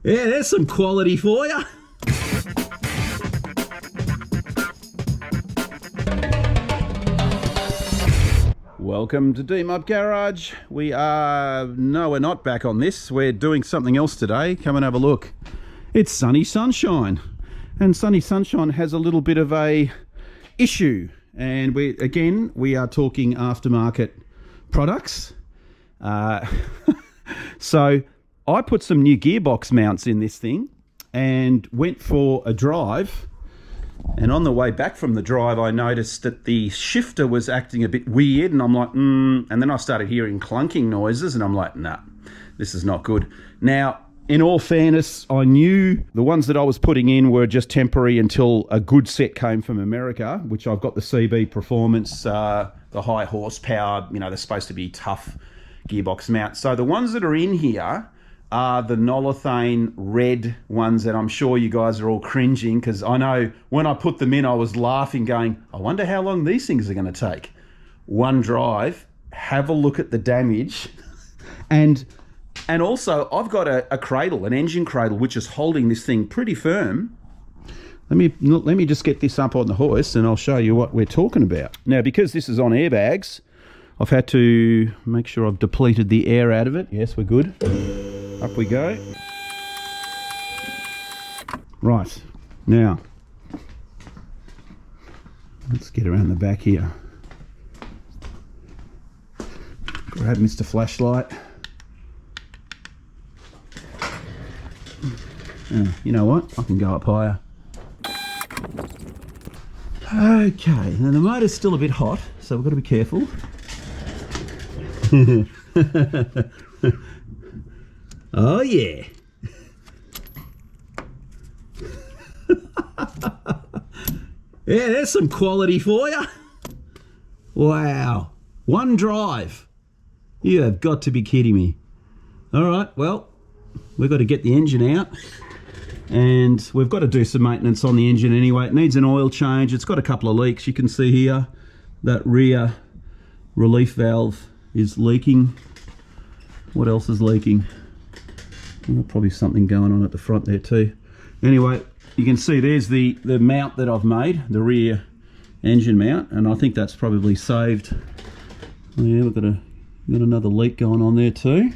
Yeah, there's some quality for you. Welcome to D-Mob Garage. We're not back on this. We're doing something else today. Come and have a look. It's Sunny Sunshine. And Sunny Sunshine has a little bit of a issue. And we are talking aftermarket products. So I put some new gearbox mounts in this thing and went for a drive. And on the way back from the drive, I noticed that the shifter was acting a bit weird, and I'm like, and then I started hearing clunking noises, and I'm like, nah, this is not good. Now, in all fairness, I knew the ones that I was putting in were just temporary until a good set came from America, which I've got the CB Performance, the high horsepower, they're supposed to be tough gearbox mounts. So the ones that are in here are the nolathane red ones that I'm sure you guys are all cringing, because I know when I put them in, I was laughing going, I wonder how long these things are going to take. One drive, have a look at the damage. And also I've got a cradle, an engine cradle, which is holding this thing pretty firm. Let me just get this up on the hoist and I'll show you what we're talking about. Now, because this is on airbags, I've had to make sure I've depleted the air out of it. Yes, we're good. Up we go. Right, now, let's get around the back here. Grab Mr. Flashlight. You know what? I can go up higher. Okay, now the motor's still a bit hot, so we've got to be careful. Oh yeah. Yeah, there's some quality for you. Wow. One drive. You have got to be kidding me. All right, well, we've got to get the engine out. And we've got to do some maintenance on the engine anyway. It needs an oil change. It's got a couple of leaks. You can see here that rear relief valve is leaking. What else is leaking? Well, probably something going on at the front there too. Anyway, you can see there's the mount that I've made, the rear engine mount, and I think that's probably saved. Oh yeah, we've got another leak going on there too.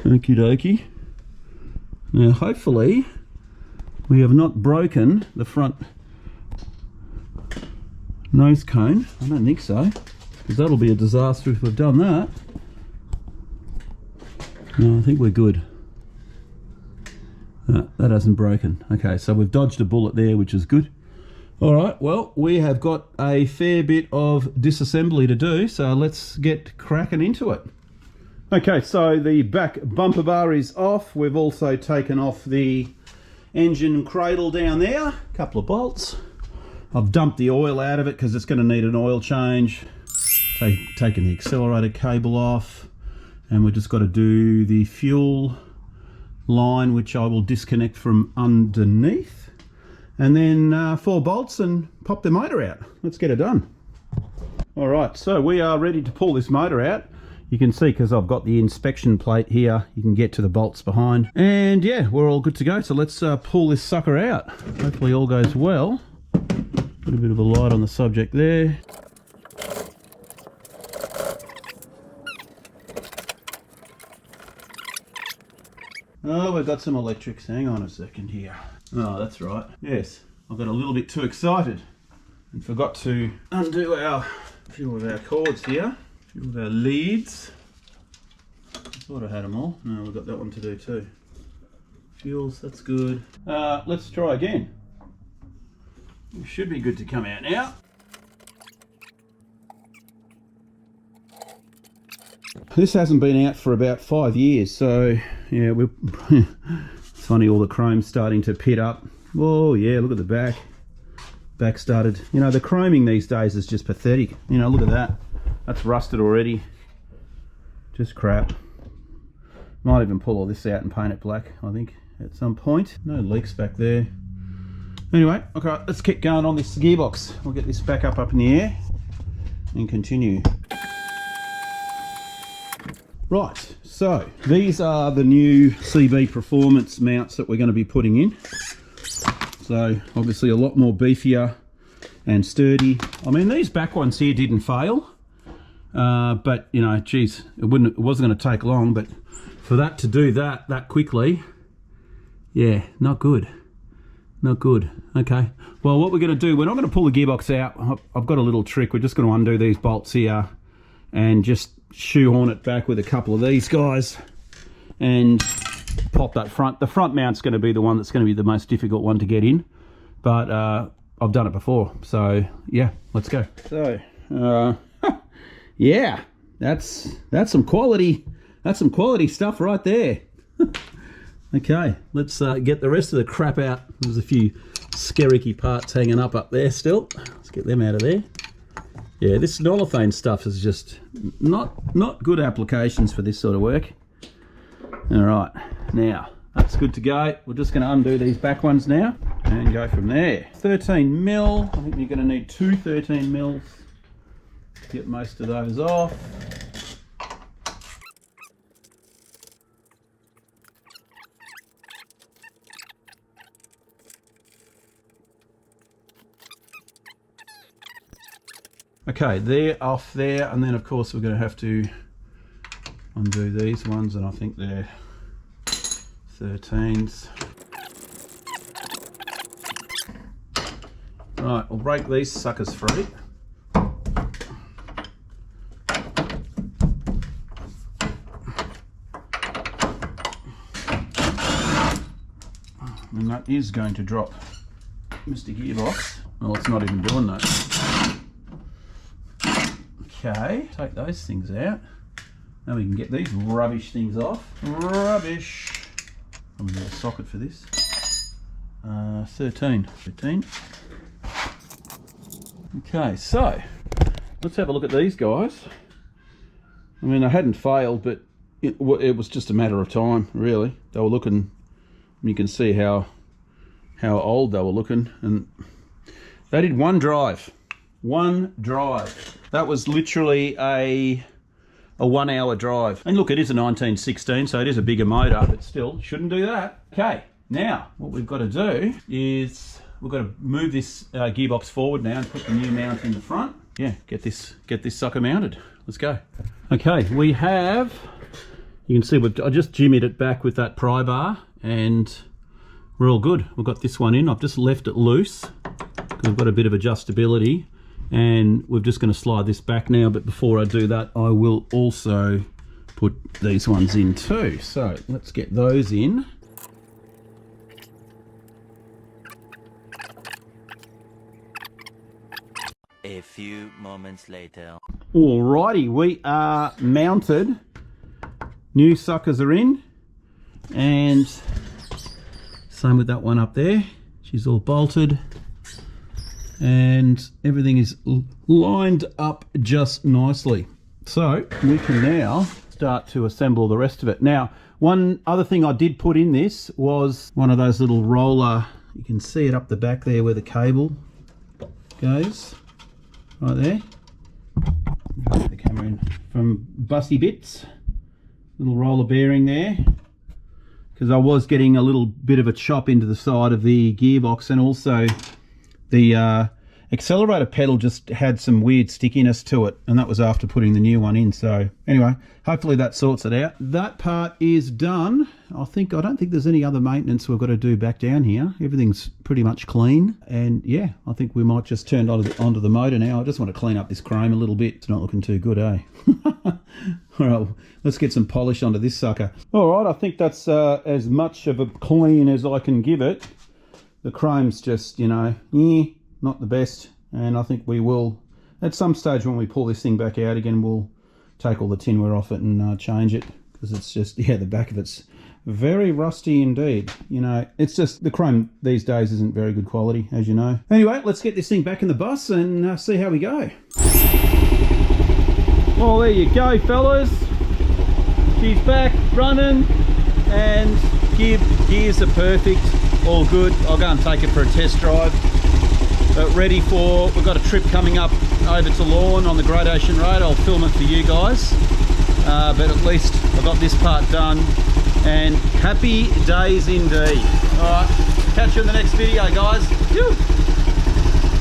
Okie dokie. Now hopefully we have not broken the front nose cone. I don't think so, because that'll be a disaster if we've done that. No, I think we're good. That hasn't broken. Okay, so we've dodged a bullet there, which is good. All right, well, we have got a fair bit of disassembly to do, so let's get cracking into it. Okay, so the back bumper bar is off. We've also taken off the engine cradle down there, a couple of bolts. I've dumped the oil out of it because it's going to need an oil change. Taken the accelerator cable off. And we've just got to do the fuel line, which I will disconnect from underneath. And then 4 bolts and pop the motor out. Let's get it done. All right, so we are ready to pull this motor out. You can see, because I've got the inspection plate here, you can get to the bolts behind. And yeah, we're all good to go. So let's pull this sucker out. Hopefully all goes well. Put a bit of a light on the subject there. Oh, we've got some electrics. Hang on a second here. Oh, that's right. Yes, I got a little bit too excited and forgot to undo a few of our cords here, a few of our leads. I thought I had them all. No, we've got that one to do too. Fuels, that's good. Let's try again. It should be good to come out now. This hasn't been out for about 5 years, so yeah, it's funny, all the chrome's starting to pit up. Oh yeah, look at the back. Back started. The chroming these days is just pathetic. Look at that. That's rusted already. Just crap. Might even pull all this out and paint it black, I think, at some point. No leaks back there. Anyway, okay, let's keep going on this gearbox. We'll get this back up in the air and continue. Right, So these are the new CB Performance mounts that we're going to be putting in. So obviously a lot more beefier and sturdy. I mean, these back ones here didn't fail, but you know, geez, it wasn't going to take long. But for that to do that quickly, yeah, not good. Not good. Okay. Well, what we're going to do, we're not going to pull the gearbox out. I've got a little trick. We're just going to undo these bolts here and just shoehorn it back with a couple of these guys and pop that front. The front mount's going to be the one that's going to be the most difficult one to get in, but I've done it before, so yeah, let's go. So yeah, that's some quality stuff right there. Okay, let's get the rest of the crap out. There's a few skerricky parts hanging up there still. Let's get them out of there. Yeah, this nolathane stuff is just not good applications for this sort of work. All right, now that's good to go. We're just going to undo these back ones now and go from there. 13 mil. I think you're going to need two 13 mils to get most of those off. Okay, they're off there, and then of course we're going to have to undo these ones, and I think they're 13s. Right, we'll break these suckers free. And that is going to drop Mr. Gearbox. Well, it's not even doing that. Okay, take those things out. Now we can get these rubbish things off. Rubbish. I'm going to get a socket for this. 13. Okay, so let's have a look at these guys. I mean, I hadn't failed, but it was just a matter of time, really. They were looking, you can see how old they were looking, and they did one drive. That was literally a 1 hour drive. And look, it is a 1916, so it is a bigger motor, but still shouldn't do that. Okay, now what we've got to do is we've got to move this gearbox forward now and put the new mount in the front. Yeah, get this sucker mounted. Let's go. Okay, we have, you can see I just jimmied it back with that pry bar and we're all good. We've got this one in. I've just left it loose because I've got a bit of adjustability. And we're just going to slide this back now, but before I do that, I will also put these ones in too. So let's get those in. A few moments later. Alrighty, we are mounted. New suckers are in, and same with that one up there. She's all bolted. And everything is lined up just nicely. So we can now start to assemble the rest of it. Now, one other thing I did put in this was one of those little roller, you can see it up the back there where the cable goes, right there. Put the camera in from Bussy Bits, little roller bearing there, because I was getting a little bit of a chop into the side of the gearbox, and also the accelerator pedal just had some weird stickiness to it, and that was after putting the new one in. So anyway, hopefully that sorts it out. That part is done. I don't think there's any other maintenance we've got to do back down here. Everything's pretty much clean, and yeah, I think we might just turn onto the motor now. I just want to clean up this chrome a little bit. It's not looking too good, eh? All right, let's get some polish onto this sucker. All right, I think that's as much of a clean as I can give it. The chrome's just, you know, not the best, and I think we will, at some stage when we pull this thing back out again, we'll take all the tinware off it and change it, because it's just, yeah, the back of it's very rusty indeed. You know, it's just, the chrome these days isn't very good quality, as you know. Anyway, let's get this thing back in the bus and see how we go. Well, there you go, fellas. She's back running, and gears are perfect. All good. I'll go and take it for a test drive. But ready for, we've got a trip coming up over to Lawn on the Great Ocean Road. I'll film it for you guys. but at least I got this part done, and happy days indeed. All right, catch you in the next video, guys. Phew.